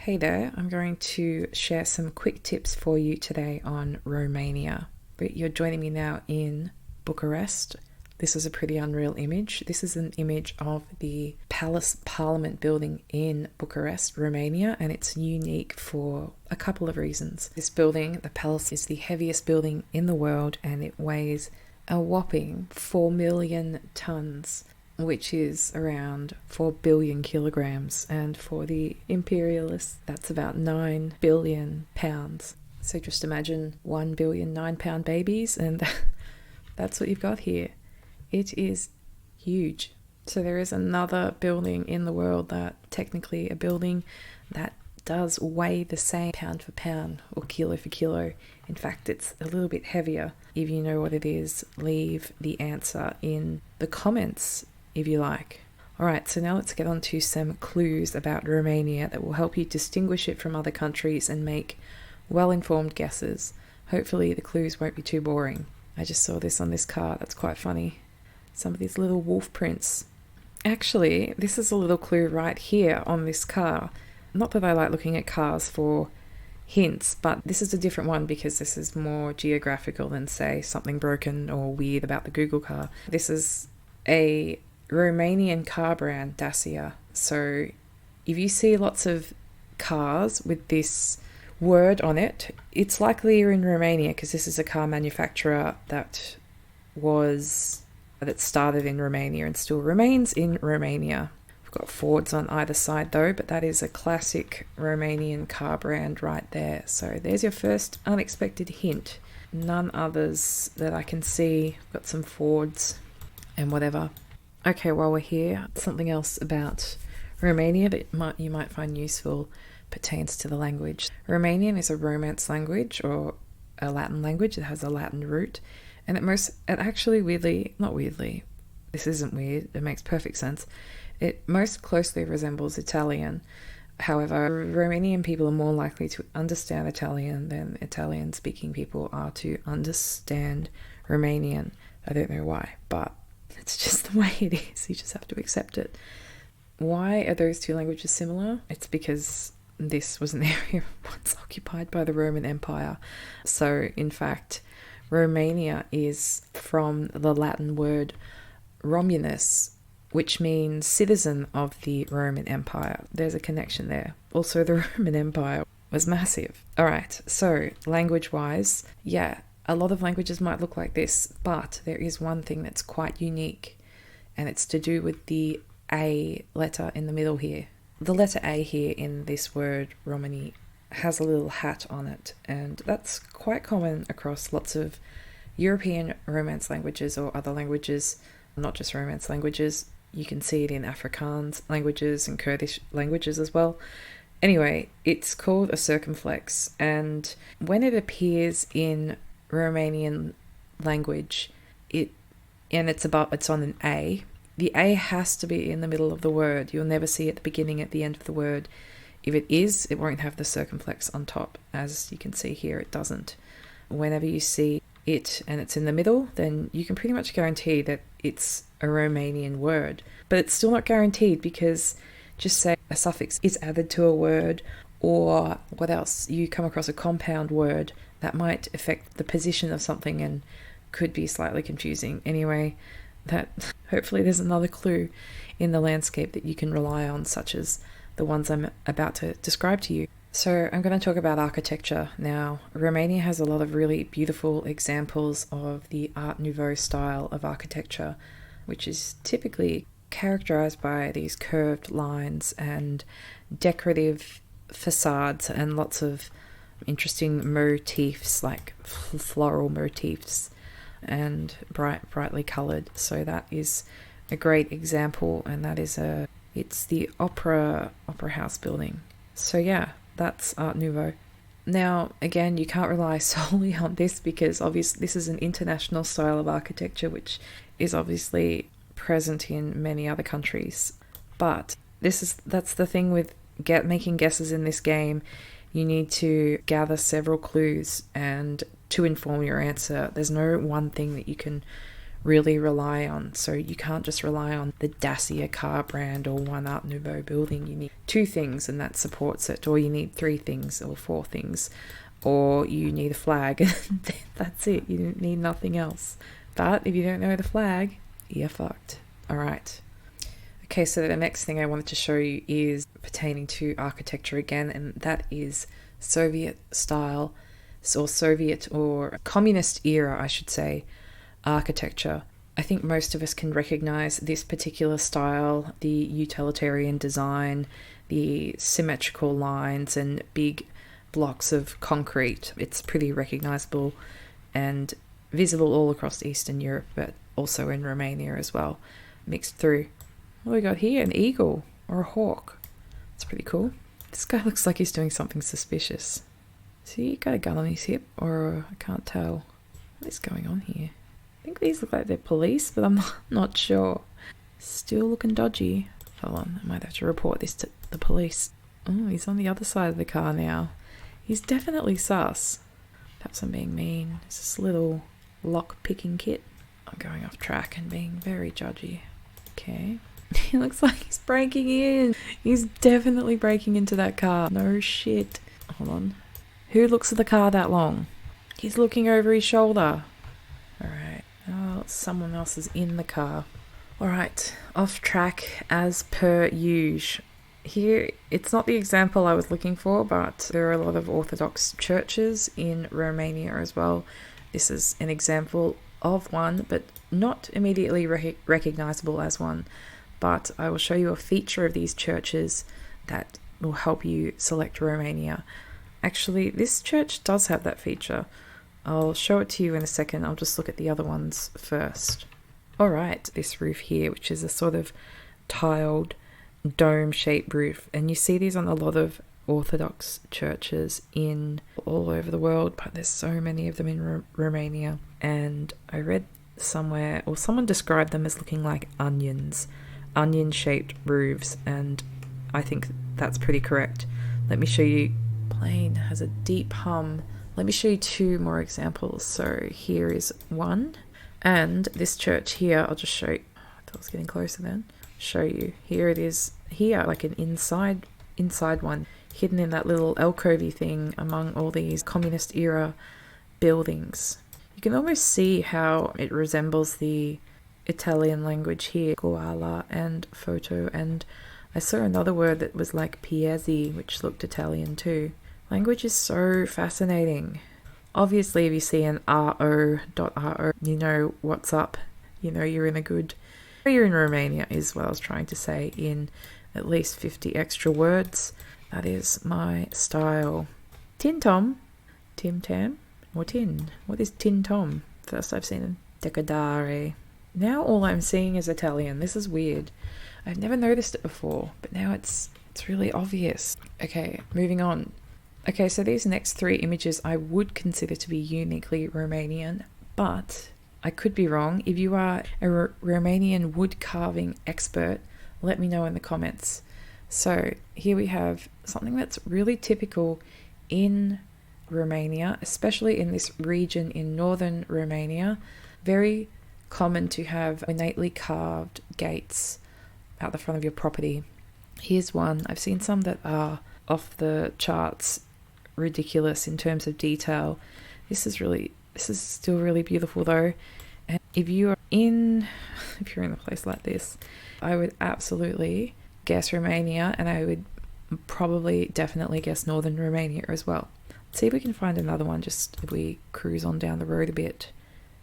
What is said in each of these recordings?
Hey there, I'm going to share some quick tips for you today on Romania. You're joining me now in Bucharest. This is a pretty unreal image. This is an image of the Palace Parliament building in Bucharest, Romania, and it's unique for a couple of reasons. This building, the palace, is the heaviest building in the world and it weighs a whopping 4 million tons, which is around 4 billion kilograms. And for the imperialists, that's about 9 billion pounds. So just imagine 1 billion 9-pound babies, and that's what you've got here. It is huge. So there is another building in the world that technically a building that does weigh the same pound for pound or kilo for kilo. In fact, it's a little bit heavier. If you know what it is, leave the answer in the comments if you like. Alright, so now let's get on to some clues about Romania that will help you distinguish it from other countries and make well-informed guesses. Hopefully the clues won't be too boring. I just saw this on this car, that's quite funny. Some of these little wolf prints. Actually, this is a little clue right here on this car. Not that I like looking at cars for hints, but this is a different one because this is more geographical than, say, something broken or weird about the Google car. This is a Romanian car brand, Dacia. So if you see lots of cars with this word on it, it's likely you're in Romania because this is a car manufacturer that started in Romania and still remains in Romania. We've got Fords on either side though, but that is a classic Romanian car brand right there. So there's your first unexpected hint. None others that I can see. We've got some Fords and whatever. Okay, while we're here, something else about Romania that you might find useful pertains to the language. Romanian is a Romance language or a Latin language. It has a Latin root. And it actually not weirdly, this isn't weird, it makes perfect sense. It most closely resembles Italian. However, Romanian people are more likely to understand Italian than Italian-speaking people are to understand Romanian. I don't know why, but it's just the way it is. You just have to accept it. Why are those two languages similar? It's because this was an area once occupied by the Roman Empire. So, in fact, Romania is from the Latin word Romanus, which means citizen of the Roman Empire. There's a connection there. Also, the Roman Empire was massive. All right, so language-wise, yeah, a lot of languages might look like this, but there is one thing that's quite unique, and it's to do with the A letter in the middle here. The letter A here in this word, Romani, has a little hat on it, and that's quite common across lots of European Romance languages or other languages, not just Romance languages. You can see it in Afrikaans languages and Kurdish languages as well. Anyway, it's called a circumflex, and when it appears in Romanian language, it's on an A. The A has to be in the middle of the word. You'll never see it at the beginning, at the end of the word. If it is, it won't have the circumflex on top. As you can see here, it doesn't. Whenever you see it and it's in the middle, then you can pretty much guarantee that it's a Romanian word. But it's still not guaranteed because just say a suffix is added to a word, or what else? You come across a compound word that might affect the position of something and could be slightly confusing. Anyway, hopefully there's another clue in the landscape that you can rely on, such as the ones I'm about to describe to you. So I'm going to talk about architecture now. Romania has a lot of really beautiful examples of the Art Nouveau style of architecture, which is typically characterized by these curved lines and decorative facades and lots of interesting motifs, like floral motifs, and brightly colored. So that is a great example, and it's the opera house building. So yeah, that's Art Nouveau. Now, again, you can't rely solely on this because obviously this is an international style of architecture which is obviously present in many other countries. But that's the thing with making guesses in this game. You need to gather several clues and to inform your answer. There's no one thing that you can really rely on. So you can't just rely on the Dacia car brand or one Art Nouveau building. You need 2 things and that supports it, or you need 3 things or 4 things, or you need a flag. That's it. You need nothing else. But if you don't know the flag, you're fucked. All right. Okay, so the next thing I wanted to show you is pertaining to architecture again, and that is Soviet style, or Soviet or communist era, I should say, architecture. I think most of us can recognize this particular style, the utilitarian design, the symmetrical lines and big blocks of concrete. It's pretty recognizable and visible all across Eastern Europe, but also in Romania as well, mixed through. What do we got here? An eagle or a hawk. That's pretty cool. This guy looks like he's doing something suspicious. See, he got a gun on his hip, or I can't tell. What is going on here? I think these look like they're police, but I'm not sure. Still looking dodgy. Hold on, I might have to report this to the police. Oh, he's on the other side of the car now. He's definitely sus. Perhaps I'm being mean. It's this little lock-picking kit. I'm going off track and being very judgy. Okay. He looks like he's breaking in. He's definitely breaking into that car. No shit. Hold on. Who looks at the car that long? He's looking over his shoulder. Alright. Oh, someone else is in the car. Alright. Off track as per usual. Here, it's not the example I was looking for, but there are a lot of Orthodox churches in Romania as well. This is an example of one, but not immediately recognizable as one. But I will show you a feature of these churches that will help you select Romania. Actually, this church does have that feature. I'll show it to you in a second. I'll just look at the other ones first. Alright, this roof here, which is a sort of tiled dome-shaped roof, and you see these on a lot of Orthodox churches in all over the world, but there's so many of them in Romania. And I read somewhere, or someone described them as looking like onion-shaped roofs, and I think that's pretty correct. Let me show you. Plane has a deep hum. Let me show you 2 more examples. So here is one, and this church here, I'll just show you. I thought I was getting closer then. Show you. Here it is. Here, like an inside one, hidden in that little alcovey thing among all these communist era buildings. You can almost see how it resembles the Italian language here, koala and photo, and I saw another word that was like piezzi, which looked Italian too. Language is so fascinating. Obviously, if you see an ro, you know what's up. You know you're in Romania is what I was trying to say, in at least 50 extra words. That is my style. Tin Tom, Tim Tam, or Tin. What is Tin Tom? First I've seen a decadare. Now all I'm seeing is Italian. This is weird. I've never noticed it before, but now it's really obvious. Okay, moving on. Okay, so these next 3 images I would consider to be uniquely Romanian, but I could be wrong. If you are a Romanian wood carving expert, let me know in the comments. So here we have something that's really typical in Romania, especially in this region in northern Romania. Very common to have innately carved gates out the front of your property. Here's one. I've seen some that are off the charts, ridiculous in terms of detail. This is still really beautiful though. And if you're in a place like this, I would absolutely guess Romania, and I would probably definitely guess northern Romania as well. Let's see if we can find another one, just if we cruise on down the road a bit.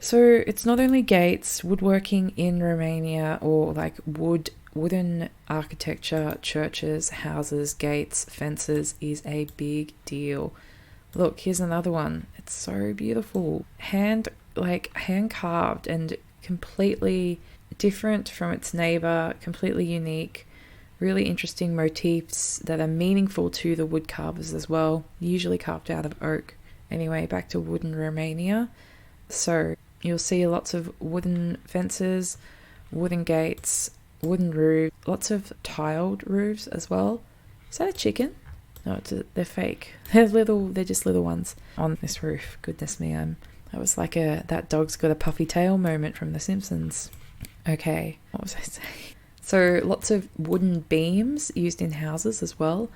So it's not only gates, woodworking in Romania, or like wooden architecture, churches, houses, gates, fences is a big deal. Look, here's another one. It's so beautiful. Hand carved and completely different from its neighbor, completely unique. Really interesting motifs that are meaningful to the wood carvers as well, usually carved out of oak. Anyway, back to wooden Romania. So you'll see lots of wooden fences, wooden gates, wooden roofs, lots of tiled roofs as well. Is that a chicken? No, they're fake. They're just little ones on this roof. Goodness me, I'm That was like that dog's got a puffy tail moment from The Simpsons. Okay, what was I saying? So lots of wooden beams used in houses as well.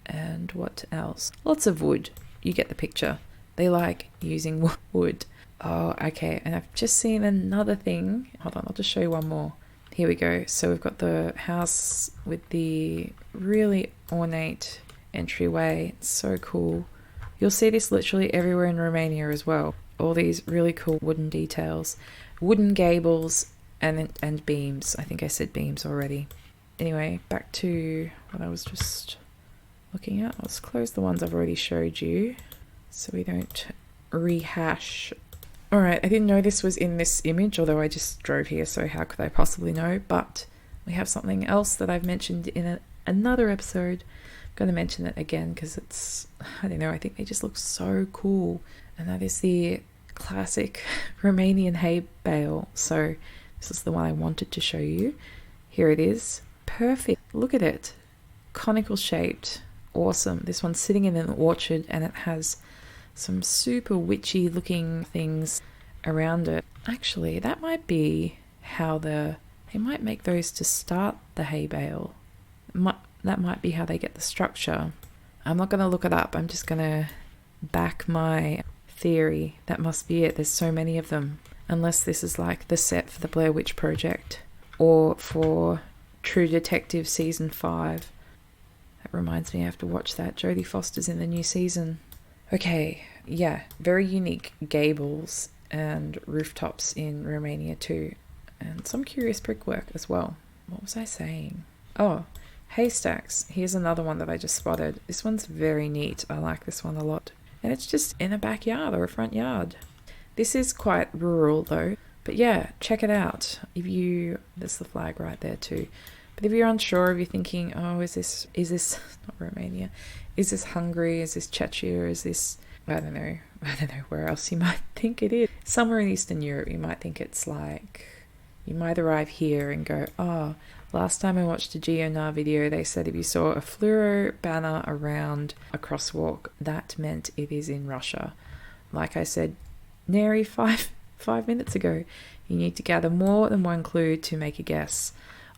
And what else? Lots of wood. You get the picture. They like using wood. Oh, okay. And I've just seen another thing. Hold on, I'll just show you one more. Here we go. So we've got the house with the really ornate entryway. It's so cool. You'll see this literally everywhere in Romania as well. All these really cool wooden details. Wooden gables and beams. I think I said beams already. Anyway, back to what I was just looking at. Let's close the ones I've already showed you so we don't rehash. Alright, I didn't know this was in this image, although I just drove here, so how could I possibly know? But we have something else that I've mentioned in another episode. I'm going to mention it again because it's, I don't know, I think they just look so cool. And that is the classic Romanian hay bale. So this is the one I wanted to show you. Here it is. Perfect. Look at it. Conical shaped. Awesome. This one's sitting in an orchard and it has some super witchy looking things around it. Actually, that might be how they might make those to start the hay bale. That might be how they get the structure. I'm not going to look it up. I'm just going to back my theory. That must be it. There's so many of them. Unless this is like the set for the Blair Witch Project or for True Detective Season 5. That reminds me I have to watch that. Jodie Foster's in the new season. Okay, yeah, very unique gables and rooftops in Romania too. And some curious brickwork as well. What was I saying? Oh, haystacks. Here's another one that I just spotted. This one's very neat. I like this one a lot. And it's just in a backyard or a front yard. This is quite rural though. But yeah, check it out. There's the flag right there too. But if you're unsure, if you're thinking, oh, is this not Romania? Is this Hungary? Is this Czechia? Is this, I don't know where else you might think it is. Somewhere in Eastern Europe, you might think it's like, you might arrive here and go, oh, last time I watched a Geoguessr video, they said if you saw a fluoro banner around a crosswalk, that meant it is in Russia. Like I said, nary five minutes ago, you need to gather more than one clue to make a guess.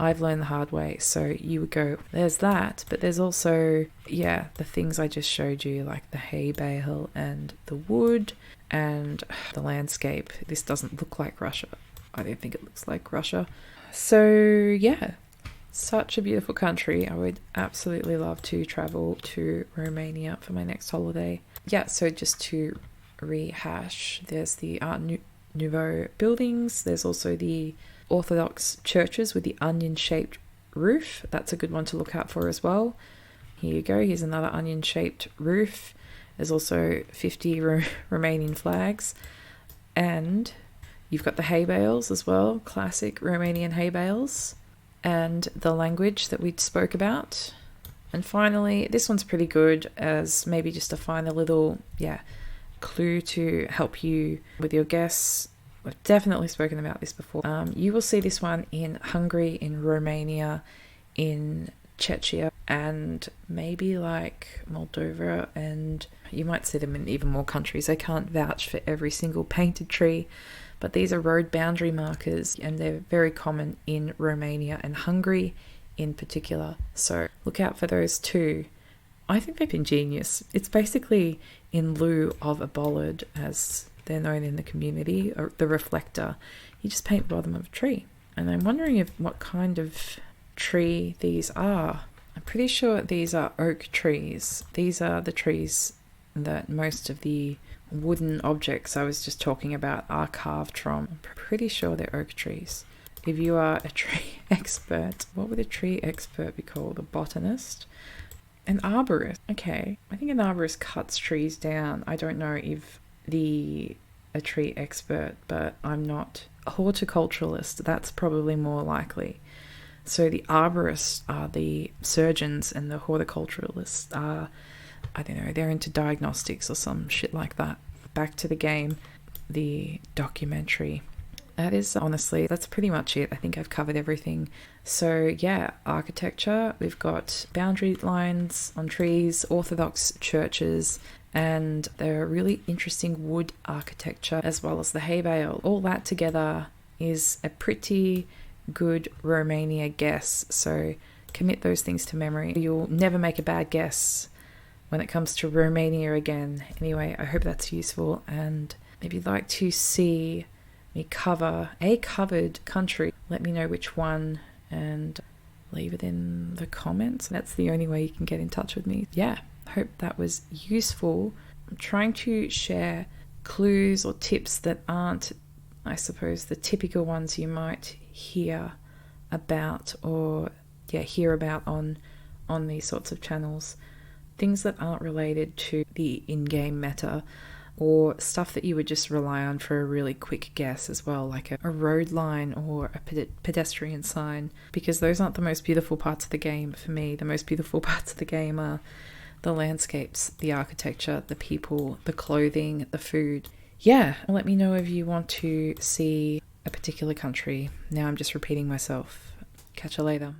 I've learned the hard way. So you would go, there's that, but there's also, yeah, the things I just showed you, like the hay bale and the wood and the landscape. This doesn't look like Russia. I don't think it looks like Russia. So yeah, such a beautiful country. I would absolutely love to travel to Romania for my next holiday. Yeah, so just to rehash, there's the Art Nouveau buildings. There's also the Orthodox churches with the onion-shaped roof. That's a good one to look out for as well. Here you go. Here's another onion-shaped roof. There's also 50 Romanian flags. And you've got the hay bales as well. Classic Romanian hay bales. And the language that we spoke about. And finally, this one's pretty good as maybe just a final little, clue to help you with your guess. We've definitely spoken about this before. You will see this one in Hungary, in Romania, in Czechia, and maybe like Moldova, and you might see them in even more countries. I can't vouch for every single painted tree, but these are road boundary markers, and they're very common in Romania and Hungary in particular. So look out for those too. I think they've been genius. It's basically in lieu of a bollard, as they're known in the community, or the reflector. You just paint the bottom of a tree. And I'm wondering what kind of tree these are. I'm pretty sure these are oak trees. These are the trees that most of the wooden objects I was just talking about are carved from. I'm pretty sure they're oak trees. If you are a tree expert, what would a tree expert be called? A botanist? An arborist. Okay. I think an arborist cuts trees down. I don't know if a tree expert, but I'm not a horticulturalist. That's probably more likely. So the arborists are the surgeons and the horticulturalists are, I don't know, they're into diagnostics or some shit like that. Back to the game, the documentary. That is, honestly, that's pretty much it. I think I've covered everything. So yeah, architecture, we've got boundary lines on trees, Orthodox churches, and the really interesting wood architecture, as well as the hay bale. All that together is a pretty good Romania guess, so commit those things to memory. You'll never make a bad guess when it comes to Romania again. Anyway, I hope that's useful, and if you'd like to see me cover a covered country, let me know which one and leave it in the comments. That's the only way you can get in touch with me. Yeah, hope that was useful. I'm trying to share clues or tips that aren't, I suppose, the typical ones you might hear about on these sorts of channels. Things that aren't related to the in-game meta, or stuff that you would just rely on for a really quick guess as well, like a road line or a pedestrian sign, because those aren't the most beautiful parts of the game for me. The most beautiful parts of the game are the landscapes, the architecture, the people, the clothing, the food. Yeah, let me know if you want to see a particular country. Now I'm just repeating myself. Catch you later.